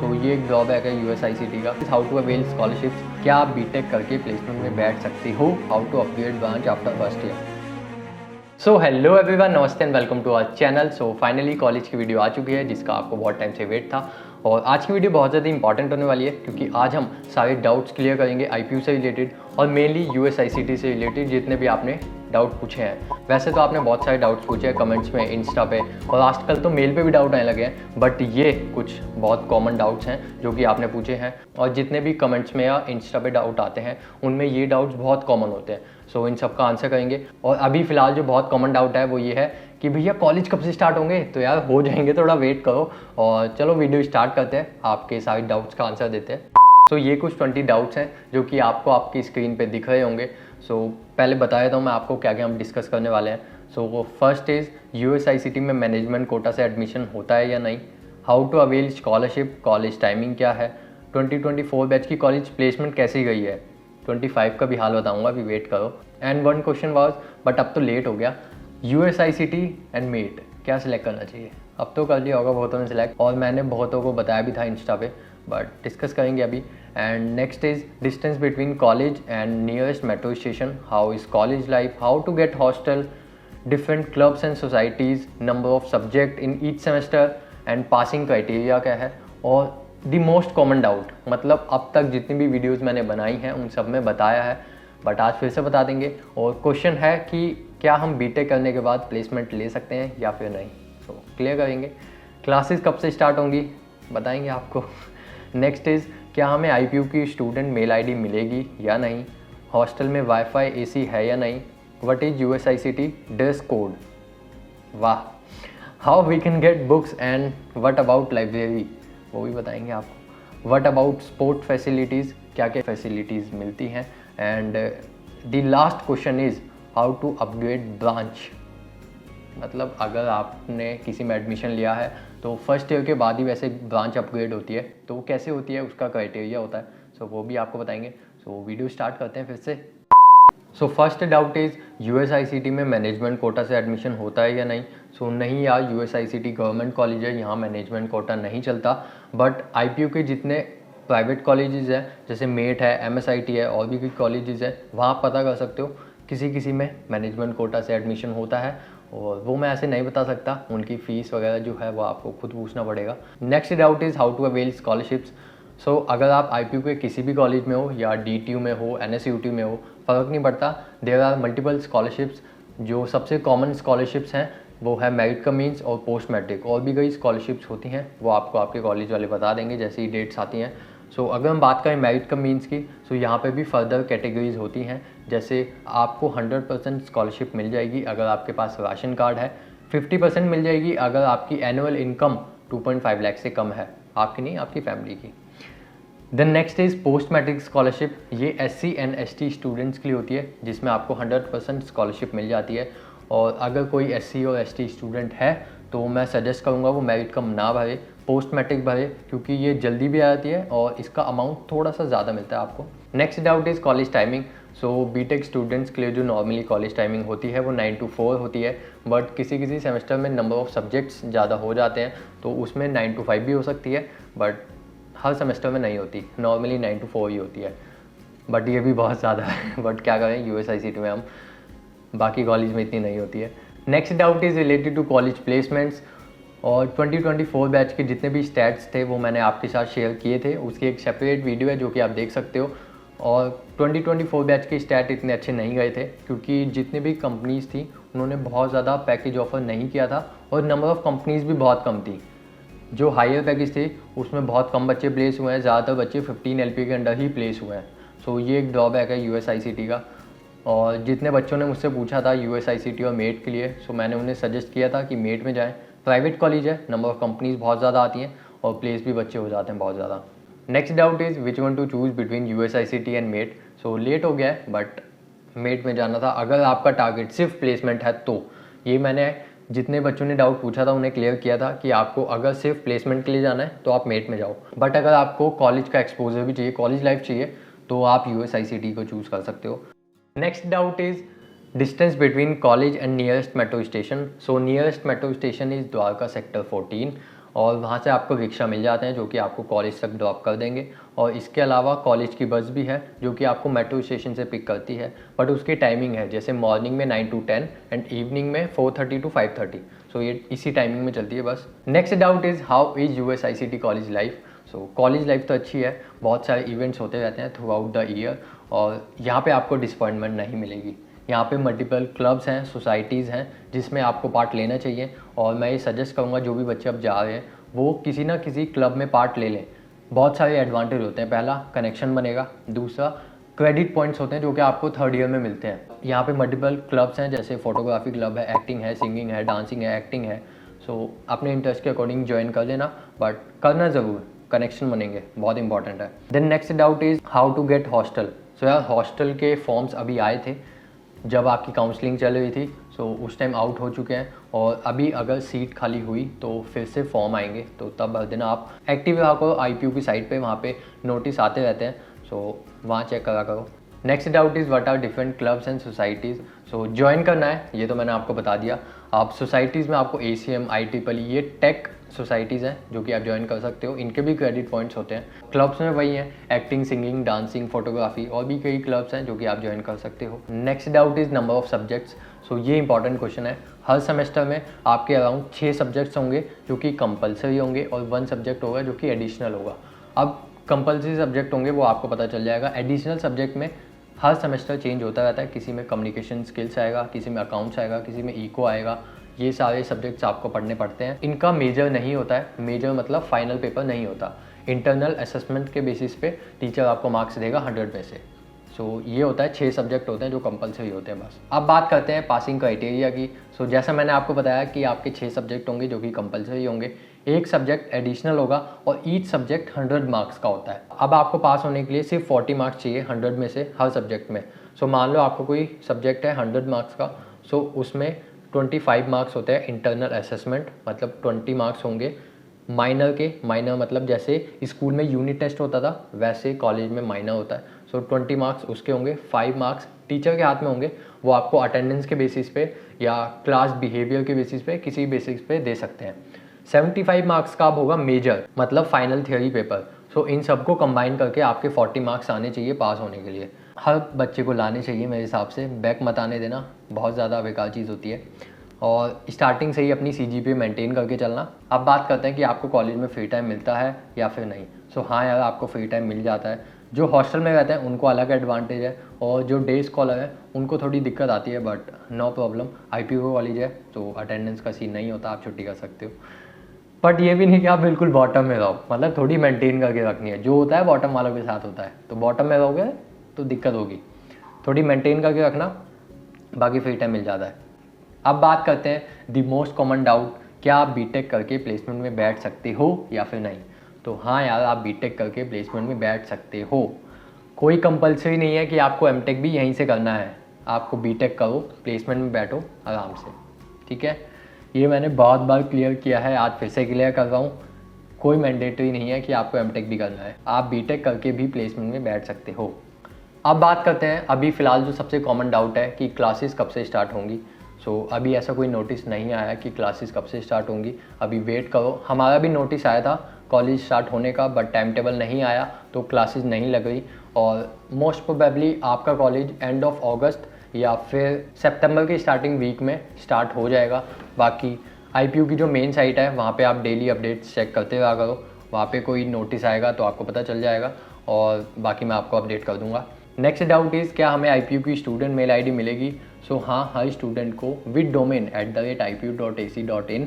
सो ये एक ड्रॉबैक है यूएसआईसीटी का। हाउ टू अवेल स्कॉलरशिप्स, क्या आप बीटेक करके प्लेसमेंट में बैठ सकते हो, how to upgrade branch after first year. So hello everyone, namaste and welcome to our channel. So finally college की वीडियो आ चुकी है जिसका आपको बहुत टाइम से वेट था, और आज की वीडियो बहुत ज़्यादा इंपॉर्टेंट होने वाली है क्योंकि आज हम सारे डाउट्स क्लियर करेंगे आईपीयू से रिलेटेड और मेनली यूएसआईसीटी से रिलेटेड जितने भी आपने डाउट पूछे हैं। वैसे तो आपने बहुत सारे डाउट्स पूछे हैं कमेंट्स में, इंस्टा पे, और आजकल तो मेल पे भी डाउट आने लगे हैं, बट ये कुछ बहुत कॉमन डाउट्स हैं जो कि आपने पूछे हैं। और जितने भी कमेंट्स में या इंस्टा पे डाउट आते हैं उनमें ये डाउट्स बहुत कॉमन होते हैं। सो इन सब का आंसर करेंगे। और अभी फ़िलहाल जो बहुत कॉमन डाउट है वो ये है कि भैया कॉलेज कब से स्टार्ट होंगे, तो यार हो जाएंगे, थोड़ा वेट करो। और चलो वीडियो स्टार्ट करते हैं, आपके सारे डाउट्स का आंसर देते हैं। सो ये कुछ 20 डाउट्स हैं जो कि आपको आपकी स्क्रीन पे दिख रहे होंगे। सो पहले बता देता हूँ मैं आपको क्या क्या हम डिस्कस करने वाले हैं। सो फर्स्ट इज़ यूएसआईसीटी में मैनेजमेंट कोटा से एडमिशन होता है या नहीं, how to avail scholarship, college timing क्या है, 2024 बैच की कॉलेज प्लेसमेंट कैसी गई है, 25 का भी हाल बताऊंगा, अभी वेट करो। And one question was, but अब तो लेट हो गया, यूएसआईसीटी एंड मेट क्या सिलेक्ट करना चाहिए। अब तो कर लिया होगा बहुतों ने सिलेक्ट, और मैंने बहुतों को बताया भी था इंस्टा पे, बट डिस्कस करेंगे अभी। And next is distance between college and nearest metro station, how is college life, how to get hostel, different clubs and societies, number of subject in each semester and passing criteria क्या है। और the most common doubt, मतलब अब तक जितनी भी videos मैंने बनाई हैं उन सब में बताया है, बट आज फिर से बता देंगे। और क्वेश्चन है कि क्या हम बीटेक करने के बाद प्लेसमेंट ले सकते हैं या फिर नहीं, सो क्लियर करेंगे। क्लासेस कब से स्टार्ट होंगी बताएंगे आपको। नेक्स्ट इज़, क्या हमें आईपीयू की स्टूडेंट मेल आईडी मिलेगी या नहीं, हॉस्टल में वाईफाई एसी है या नहीं, what is USICT dress code, वाह, how we can get books and what about library, वो भी बताएंगे आपको। व्हाट अबाउट स्पोर्ट फैसिलिटीज़, क्या क्या फैसिलिटीज़ मिलती हैं। And the last question is how to upgrade branch, मतलब अगर आपने किसी में एडमिशन लिया है तो फर्स्ट ईयर के बाद ही वैसे ब्रांच अपग्रेड होती है, तो वो कैसे होती है, उसका क्राइटेरिया होता है। सो वो भी आपको बताएंगे। सो वीडियो स्टार्ट करते हैं फिर से। सो फर्स्ट डाउट इज़, यूएसआईसीटी में मैनेजमेंट कोटा से एडमिशन होता है या नहीं। सो नहीं यार, यूएसआईसीटी गवर्नमेंट कॉलेज है, यहाँ मैनेजमेंट कोटा नहीं चलता। बट आईपीयू के जितने प्राइवेट कॉलेजेस हैं, जैसे मेट है, एमएसआईटी है, और भी कोई कॉलेजेस हैं, वहाँ पता कर सकते हो, किसी किसी में मैनेजमेंट कोटा से एडमिशन होता है, और वो मैं ऐसे नहीं बता सकता, उनकी फ़ीस वगैरह जो है वो आपको खुद पूछना पड़ेगा। Next doubt is how to avail scholarships. So अगर आप आईपीयू के किसी भी कॉलेज में हो या डीटीयू में हो, एनएसयूटी में हो, फ़र्क नहीं पड़ता, देयर आर मल्टीपल स्कॉलरशिप्स। जो सबसे कॉमन स्कॉलरशिप्स हैं वो है मेरिट कम मीन्स और पोस्ट मैट्रिक, और भी कई स्कॉलरशिप्स होती हैं, वो आपको आपके कॉलेज वाले बता देंगे जैसे ही डेट्स आती हैं। सो अगर हम बात करें मेरिट कम मीन्स की, सो यहाँ पे भी फर्दर कैटेगरीज होती हैं, जैसे आपको 100% स्कॉलरशिप मिल जाएगी अगर आपके पास राशन कार्ड है, 50% मिल जाएगी अगर आपकी एनुअल इनकम 2.5 लाख से कम है, आपकी नहीं, आपकी फैमिली की। Then next is post matric scholarship, ये एससी एंड एसटी स्टूडेंट्स के लिए होती है, जिसमें आपको 100% स्कॉलरशिप मिल जाती है। और अगर कोई एससी और एसटी स्टूडेंट है तो मैं सजेस्ट करूँगा वो मेरिट कम ना भरे, पोस्ट मैट्रिक भरे, क्योंकि ये जल्दी भी आ जाती है और इसका अमाउंट थोड़ा सा ज़्यादा मिलता है आपको। Next doubt is college timing. So BTech students के लिए जो नॉर्मली कॉलेज टाइमिंग होती है वो 9 to 4 होती है, बट किसी किसी सेमेस्टर में नंबर ऑफ सब्जेक्ट्स ज़्यादा हो जाते हैं तो उसमें 9 to 5 भी हो सकती है, बट हर सेमेस्टर में नहीं होती, नॉर्मली 9 to 4 ही होती है, बट ये भी बहुत ज़्यादा है। बट क्या करें, यूएसआईसीटी में हम, बाकी कॉलेज में इतनी नहीं होती है। Next doubt is related to college placements, और 2024 बैच के जितने भी स्टैट्स थे वो मैंने आपके साथ शेयर किए थे, उसकी एक सेपरेट वीडियो है जो कि आप देख सकते हो। और 2024 बैच के स्टैट इतने अच्छे नहीं गए थे क्योंकि जितनी भी कंपनीज़ थी उन्होंने बहुत ज़्यादा पैकेज ऑफर नहीं किया था, और नंबर ऑफ़ कंपनीज़ भी बहुत कम थी। जो हायर पैकेज थे उसमें बहुत कम बच्चे प्लेस हुए हैं, ज़्यादातर बच्चे 15 LP के अंडर ही प्लेस हुए हैं। सो ये एक ड्रॉबैक है यूएसआईसीटी का। और जितने बच्चों ने मुझसे पूछा था यूएसआईसीटी और मेट के लिए, सो मैंने उन्हें सजेस्ट किया था कि मेट में जाएं, प्राइवेट कॉलेज है, नंबर ऑफ़ कंपनीज़ बहुत ज़्यादा आती हैं और प्लेस भी बच्चे हो जाते हैं बहुत ज़्यादा। Next doubt is which one to choose between USICT and MAIT. So late हो गया है, बट मेट में जाना था अगर आपका टारगेट सिर्फ प्लेसमेंट है तो। ये मैंने जितने बच्चों ने डाउट पूछा था उन्हें क्लियर किया था कि आपको अगर सिर्फ प्लेसमेंट के लिए जाना है तो आप मेट में जाओ, बट अगर आपको कॉलेज का एक्सपोजर भी चाहिए, कॉलेज लाइफ चाहिए, तो आप यूएसआईसीटी को चूज़ कर सकते हो। Next doubt is distance between college and nearest metro station. So nearest metro station is Dwarka sector 14, और वहाँ से आपको रिक्शा मिल जाते हैं जो कि आपको कॉलेज तक ड्रॉप कर देंगे। और इसके अलावा कॉलेज की बस भी है जो कि आपको मेट्रो स्टेशन से पिक करती है, बट उसकी टाइमिंग है जैसे मॉर्निंग में 9 to 10 एंड इवनिंग में 4:30 to 5:30। सो ये इसी टाइमिंग में चलती है बस। Next doubt is how is USICT college life. So college life तो अच्छी है, बहुत सारे इवेंट्स होते रहते हैं थ्रू आउट द ईयर और यहाँ पे आपको डिसअपॉइंटमेंट नहीं मिलेगी। यहाँ पे मल्टीपल क्लब्स हैं, सोसाइटीज़ हैं जिसमें आपको पार्ट लेना चाहिए। और मैं ये सजेस्ट करूँगा जो भी बच्चे अब जा रहे हैं वो किसी ना किसी क्लब में पार्ट ले लें। बहुत सारे एडवांटेज होते हैं। पहला, कनेक्शन बनेगा। दूसरा, क्रेडिट पॉइंट्स होते हैं जो कि आपको थर्ड ईयर में मिलते हैं। यहाँ पे मल्टीपल क्लब्स हैं जैसे फोटोग्राफी क्लब है, एक्टिंग है, सिंगिंग है, डांसिंग है, एक्टिंग है। सो अपने इंटरेस्ट के अकॉर्डिंग ज्वाइन कर लेना, बट करना ज़रूर, कनेक्शन बनेंगे, बहुत इंपॉर्टेंट है। Then next doubt is how to get hostel. So यार हॉस्टल के फॉर्म्स अभी आए थे जब आपकी काउंसलिंग चल रही थी, सो उस टाइम आउट हो चुके हैं और अभी अगर सीट खाली हुई तो फिर से फॉर्म आएंगे, तो तब भर देना। आप एक्टिव रहा करो IPU की साइट पे, वहाँ पे नोटिस आते रहते हैं, सो वहाँ चेक करा करो। Next doubt is what are different clubs and societies. So join करना है ये तो मैंने आपको बता दिया। आप सोसाइटीज़ में आपको ACM, IEEE, ये टेक सोसाइटीज़ हैं जो कि आप ज्वाइन कर सकते हो। इनके भी क्रेडिट पॉइंट्स होते हैं। क्लब्स में वही हैं, एक्टिंग, सिंगिंग, डांसिंग, फोटोग्राफी, और भी कई क्लब्स हैं जो कि आप ज्वाइन कर सकते हो। Next doubt is number of subjects. So ये इंपॉर्टेंट क्वेश्चन है। हर सेमेस्टर में आपके अराउंड 6 सब्जेक्ट्स होंगे जो कि कंपलसरी होंगे और 1 सब्जेक्ट होगा जो कि एडिशनल होगा। अब कंपलसरी सब्जेक्ट होंगे वो आपको पता चल जाएगा। एडिशनल सब्जेक्ट में हर सेमेस्टर चेंज होता रहता है। किसी में कम्युनिकेशन स्किल्स आएगा, किसी में अकाउंट्स आएगा, किसी में इको आएगा। ये सारे सब्जेक्ट्स आपको पढ़ने पड़ते हैं। इनका मेजर नहीं होता है। मेजर मतलब फाइनल पेपर नहीं होता। इंटरनल असेसमेंट के बेसिस पे टीचर आपको मार्क्स देगा 100 में से। सो ये होता है, 6 सब्जेक्ट होते हैं जो कंपलसरी होते हैं बस। अब बात करते हैं पासिंग क्राइटेरिया की। सो जैसा मैंने आपको बताया कि आपके 6 सब्जेक्ट होंगे जो कि कंपलसरी होंगे, 1 सब्जेक्ट एडिशनल होगा और ईच सब्जेक्ट 100 मार्क्स का होता है। अब आपको पास होने के लिए सिर्फ 40 मार्क्स चाहिए 100 में से हर सब्जेक्ट में। सो मान लो आपको कोई सब्जेक्ट है 100 मार्क्स का, सो उसमें 25 मार्क्स होते हैं इंटरनल असेसमेंट, मतलब 20 मार्क्स होंगे माइनर के। माइनर मतलब जैसे स्कूल में यूनिट टेस्ट होता था वैसे कॉलेज में माइनर होता है। सो 20 मार्क्स उसके होंगे। 5 मार्क्स टीचर के हाथ में होंगे, वो आपको अटेंडेंस के बेसिस पे या क्लास बिहेवियर के बेसिस पे, किसी बेसिस पे दे सकते हैं। 75 मार्क्स का अब होगा मेजर, मतलब फाइनल थियोरी पेपर। सो इन सबको कंबाइन करके आपके 40 मार्क्स आने चाहिए पास होने के लिए। हर बच्चे को लाने चाहिए मेरे हिसाब से। बैक मत आने देना, बहुत ज़्यादा बेकार चीज़ होती है। और स्टार्टिंग से ही अपनी CGPA मेंटेन करके चलना। अब बात करते हैं कि आपको कॉलेज में फ्री टाइम मिलता है या फिर नहीं। सो हाँ यार, आपको फ्री टाइम मिल जाता है। जो हॉस्टल में रहते हैं उनको अलग एडवांटेज है और जो डे स्कॉलर है उनको थोड़ी दिक्कत आती है, but no problem. IPU college है तो अटेंडेंस का सीन नहीं होता, आप छुट्टी कर सकते हो। बट ये भी नहीं कि आप बिल्कुल बॉटम में रहो, मतलब थोड़ी मेंटेन करके रखनी है। जो होता है बॉटम वालों के साथ होता है, तो बॉटम में रहोगे तो दिक्कत होगी। थोड़ी मेंटेन करके रखना, बाकी फ्री टाइम मिल जाता है। अब बात करते हैं द मोस्ट कॉमन डाउट, क्या आप बीटेक करके प्लेसमेंट में बैठ सकते हो या फिर नहीं। तो हाँ यार, आप बीटेक करके प्लेसमेंट में बैठ सकते हो। कोई कंपलसरी नहीं है कि आपको एमटेक भी यहीं से करना है। आपको बीटेक करो, प्लेसमेंट में बैठो आराम से, ठीक है। ये मैंने बहुत बार क्लियर किया है, आज फिर से क्लियर कर रहा हूँ। कोई मैंडेटरी नहीं है कि आपको एमटेक भी करना है, आप बीटेक करके भी प्लेसमेंट में बैठ सकते हो। अब बात करते हैं अभी फ़िलहाल जो सबसे कॉमन डाउट है कि क्लासेस कब से स्टार्ट होंगी। सो अभी ऐसा कोई नोटिस नहीं आया कि क्लासेस कब से स्टार्ट होंगी, अभी वेट करो। हमारा भी नोटिस आया था कॉलेज स्टार्ट होने का, बट टाइम टेबल नहीं आया तो क्लासेस नहीं लग रही। और मोस्ट प्रोबेबली आपका कॉलेज एंड ऑफ अगस्त या फिर सितंबर की स्टार्टिंग वीक में स्टार्ट हो जाएगा। बाकी IPU की जो मेन साइट है वहाँ पे आप डेली अपडेट्स चेक करते रहा करो, वहाँ पे कोई नोटिस आएगा तो आपको पता चल जाएगा और बाकी मैं आपको अपडेट कर दूँगा। नेक्स्ट डाउट इज़ क्या हमें IPU की स्टूडेंट मेल ID मिलेगी। सो हाँ, हर स्टूडेंट को विद डोमेन @ipu.ac.in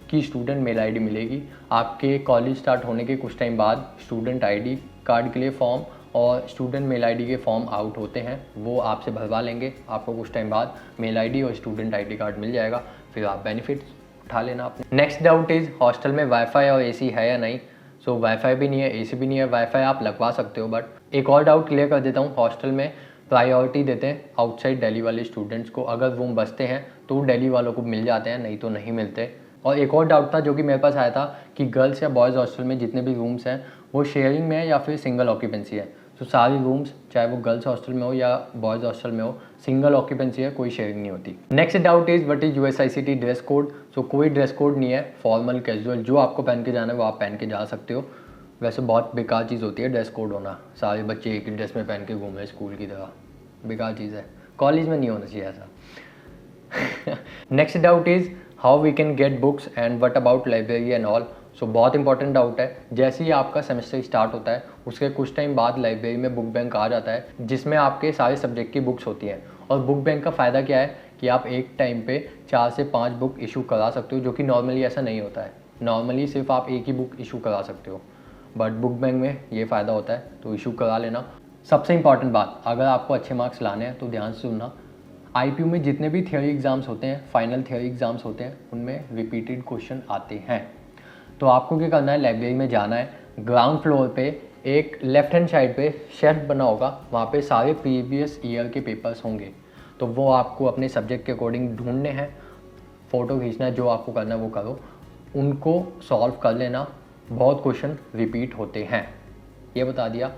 की स्टूडेंट मेल ID मिलेगी। आपके कॉलेज स्टार्ट होने के कुछ टाइम बाद स्टूडेंट ID कार्ड के लिए फॉर्म और स्टूडेंट मेल ID के फॉर्म आउट होते हैं, वो आपसे भरवा लेंगे। आपको कुछ टाइम बाद मेल ID और स्टूडेंट ID कार्ड मिल जाएगा, फिर आप बेनिफिट्स उठा लेना अपने। नेक्स्ट डाउट इज़ हॉस्टल में वाईफाई और AC है या नहीं। सो वाईफाई भी नहीं है, AC भी नहीं है। वाईफाई आप लगवा सकते हो, बट एक और डाउट क्लियर कर देता हूँ, हॉस्टल में प्रायोरिटी देते हैं आउटसाइड दिल्ली वाले स्टूडेंट्स को। अगर रूम बचते हैं तो दिल्ली वालों को मिल जाते हैं, नहीं तो नहीं मिलते। और एक और डाउट था जो कि मेरे पास आया था कि गर्ल्स या बॉयज़ हॉस्टल में जितने भी रूम्स हैं वो शेयरिंग में है या फिर सिंगल ऑक्यूपेंसी है। तो सारी रूम्स चाहे वो गर्ल्स हॉस्टल में हो या बॉयज़ हॉस्टल में हो, सिंगल ऑक्यूपेंसी है, कोई शेयरिंग नहीं होती। Next doubt is what is USICT dress code. So कोई ड्रेस कोड नहीं है, फॉर्मल कैजुअल जो आपको पहन के जाना है वो आप पहन के जा सकते हो। वैसे बहुत बेकार चीज़ होती है ड्रेस कोड होना, सारे बच्चे एक ही ड्रेस में पहन के घूम रहे स्कूल की तरह, बेकार चीज़ है, कॉलेज में नहीं होना चाहिए ऐसा। Next doubt is how we can get books and what about library and all. So बहुत इंपॉर्टेंट डाउट है। जैसे ही आपका सेमेस्टर स्टार्ट होता है उसके कुछ टाइम बाद लाइब्रेरी में बुक बैंक आ जाता है, जिसमें आपके सारे सब्जेक्ट की बुक्स होती हैं। और बुक बैंक का फ़ायदा क्या है कि आप एक टाइम पे 4 से 5 बुक इशू करा सकते हो, जो कि नॉर्मली ऐसा नहीं होता है। नॉर्मली सिर्फ आप एक ही बुक इशू करा सकते हो, बट बुक बैंक में ये फ़ायदा होता है, तो इशू करा लेना। सबसे इंपॉर्टेंट बात, अगर आपको अच्छे मार्क्स लाने हैं तो ध्यान से सुनना, IPU में जितने भी थियोरी एग्ज़ाम्स होते हैं, फाइनल थियोरी एग्ज़ाम्स होते हैं, उनमें रिपीटेड क्वेश्चन आते हैं। तो आपको क्या करना है, लाइब्रेरी में जाना है, ग्राउंड फ्लोर पे एक लेफ्ट हैंड साइड पे शेल्फ बना होगा, वहाँ पे सारे प्रीवियस ईयर के पेपर्स होंगे। तो वो आपको अपने सब्जेक्ट के अकॉर्डिंग ढूंढने हैं, फ़ोटो खींचना है, जो आपको करना है वो करो, उनको सॉल्व कर लेना। बहुत क्वेश्चन रिपीट होते हैं, ये बता दिया,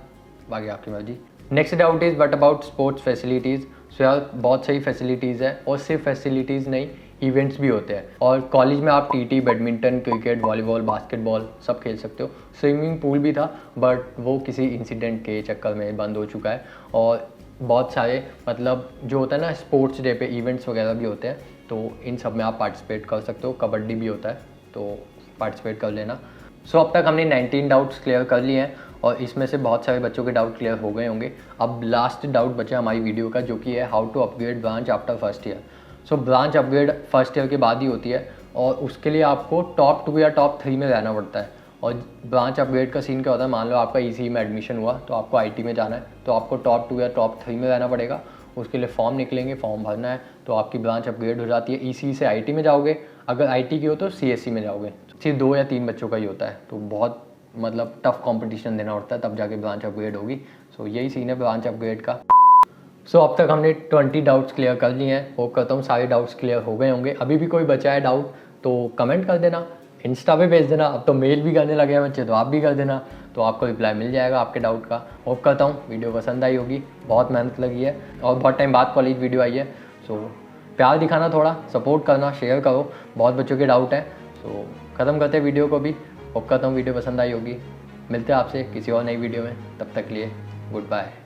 बाकी आपकी मर्जी। Next doubt is what about sports facilities. So यार बहुत सही फैसिलिटीज़ है, और सिर्फ फैसिलिटीज़ नहीं, इवेंट्स भी होते हैं। और कॉलेज में आप TT, badminton, cricket, volleyball, basketball सब खेल सकते हो। स्विमिंग पूल भी था, बट वो किसी इंसिडेंट के चक्कर में बंद हो चुका है। और बहुत सारे मतलब जो होता है ना, स्पोर्ट्स डे पे इवेंट्स वगैरह भी होते हैं, तो इन सब में आप पार्टिसिपेट कर सकते हो। कबड्डी भी होता है, तो पार्टिसिपेट कर लेना। सो अब तक हमने 19 डाउट्स क्लियर कर लिए हैं, और इसमें से बहुत सारे बच्चों के डाउट क्लियर हो गए होंगे। अब लास्ट डाउट बचा हमारी वीडियो का, जो कि है how to upgrade branch after first year. So branch upgrade first year के बाद ही होती है, और उसके लिए आपको टॉप 2 या टॉप 3 में रहना पड़ता है। और ब्रांच अपग्रेड का सीन क्या होता है, मान लो आपका ECE में एडमिशन हुआ, तो आपको IT में जाना है, तो आपको टॉप 2 या टॉप 3 में रहना पड़ेगा। उसके लिए फॉर्म निकलेंगे, फॉर्म भरना है, तो आपकी ब्रांच अपग्रेड हो जाती है। ECE से IT में जाओगे, अगर IT की हो तो CSE में जाओगे। सिर्फ 2 या 3 बच्चों का ही होता है, तो बहुत मतलब टफ कंपटीशन देना पड़ता है, तब जाके ब्रांच अपग्रेड होगी। सो यही सीन है ब्रांच अपग्रेड का। सो अब तक हमने 20 डाउट्स क्लियर कर लिए हैं। होप करता हूँ सारे डाउट्स क्लियर हो गए होंगे। अभी भी कोई बचा है डाउट तो कमेंट कर देना, इंस्टा पे भेज देना। अब तो मेल भी करने लगे हैं बच्चे, तो आप भी कर देना, तो आपको रिप्लाई मिल जाएगा आपके डाउट का। होप करता हूँ वीडियो पसंद आई होगी, बहुत मेहनत लगी है और बहुत टाइम बाद कॉलेज वीडियो आई है। सो प्यार दिखाना, थोड़ा सपोर्ट करना, शेयर करो, बहुत बच्चों के डाउट हैं। सो ख़त्म करते हैं वीडियो को भी। होप करता हूँ वीडियो पसंद आई होगी। मिलते हैं आपसे किसी और नई वीडियो में, तब तक लिए गुड बाय।